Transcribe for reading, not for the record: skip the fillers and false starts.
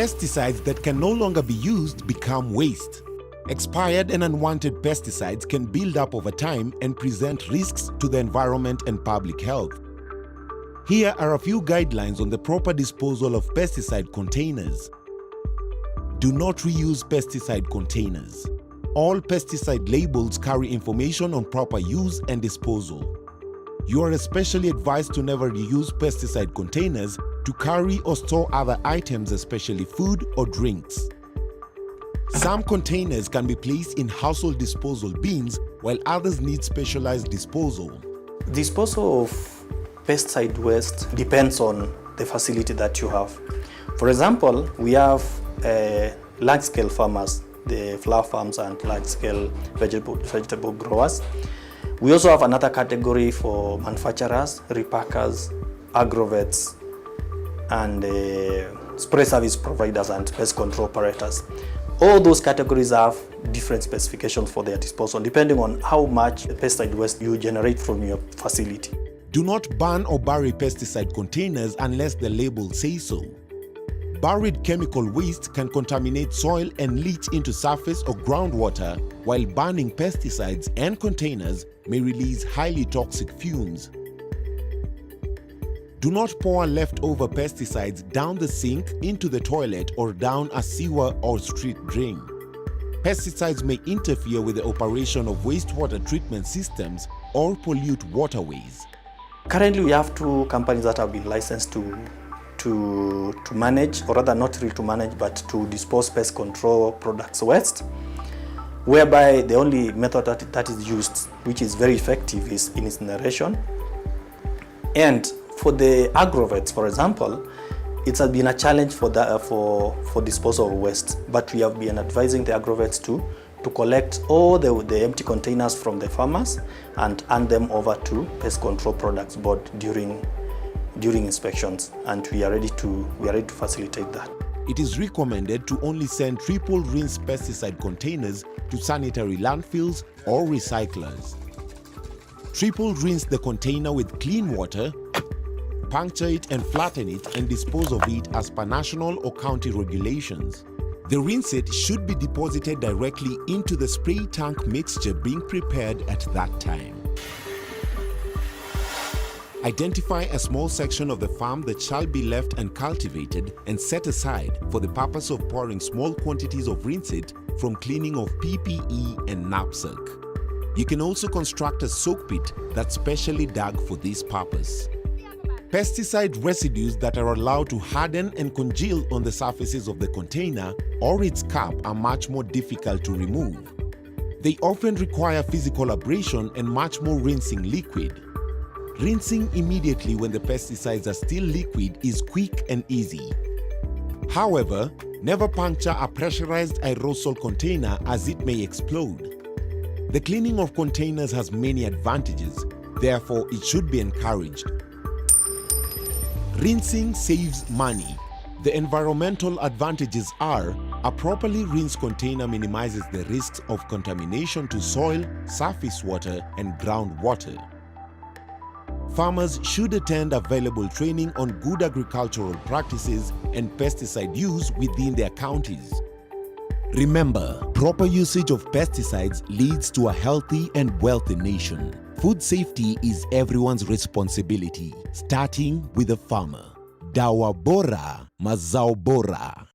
Pesticides that can no longer be used become waste. Expired and unwanted pesticides can build up over time and present risks to the environment and public health. Here are a few guidelines on the proper disposal of pesticide containers. Do not reuse pesticide containers. All pesticide labels carry information on proper use and disposal. You are especially advised to never reuse pesticide containers to carry or store other items, especially food or drinks. Some containers can be placed in household disposal bins, while others need specialized disposal. Disposal of pesticide waste depends on the facility that you have. For example, we have large-scale farmers, the flower farms and large-scale vegetable growers. We also have another category for manufacturers, repackers, agrovets, and spray service providers and pest control operators. All those categories have different specifications for their disposal, depending on how much pesticide waste you generate from your facility. Do not burn or bury pesticide containers unless the label says so. Buried chemical waste can contaminate soil and leach into surface or groundwater, while burning pesticides and containers may release highly toxic fumes. Do not pour leftover pesticides down the sink, into the toilet, or down a sewer or street drain. Pesticides may interfere with the operation of wastewater treatment systems or pollute waterways. Currently, we have 2 companies that have been licensed to manage, or rather not really to manage, but to dispose pest control products waste, whereby the only method that is used, which is very effective, is incineration. And for the agrovets, for example, it has been a challenge for disposal of waste, but we have been advising the agrovets to collect all the empty containers from the farmers and hand them over to pest control products board during inspections, and we are ready to facilitate that. It is recommended to only send triple rinse pesticide containers to sanitary landfills or recyclers. Triple rinse the container with clean water, puncture it and flatten it, and dispose of it as per national or county regulations. The rinsate should be deposited directly into the spray tank mixture being prepared at that time. Identify a small section of the farm that shall be left uncultivated and set aside for the purpose of pouring small quantities of rinsate from cleaning of PPE and knapsack. You can also construct a soak pit that's specially dug for this purpose. Pesticide residues that are allowed to harden and congeal on the surfaces of the container or its cap are much more difficult to remove. They often require physical abrasion and much more rinsing liquid. Rinsing immediately when the pesticides are still liquid is quick and easy. However, never puncture a pressurized aerosol container as it may explode. The cleaning of containers has many advantages, therefore it should be encouraged. Rinsing saves money. The environmental advantages are: a properly rinsed container minimizes the risks of contamination to soil, surface water, and groundwater. Farmers should attend available training on good agricultural practices and pesticide use within their counties. Remember, proper usage of pesticides leads to a healthy and wealthy nation. Food safety is everyone's responsibility, starting with the farmer. Dawa bora, mazao bora.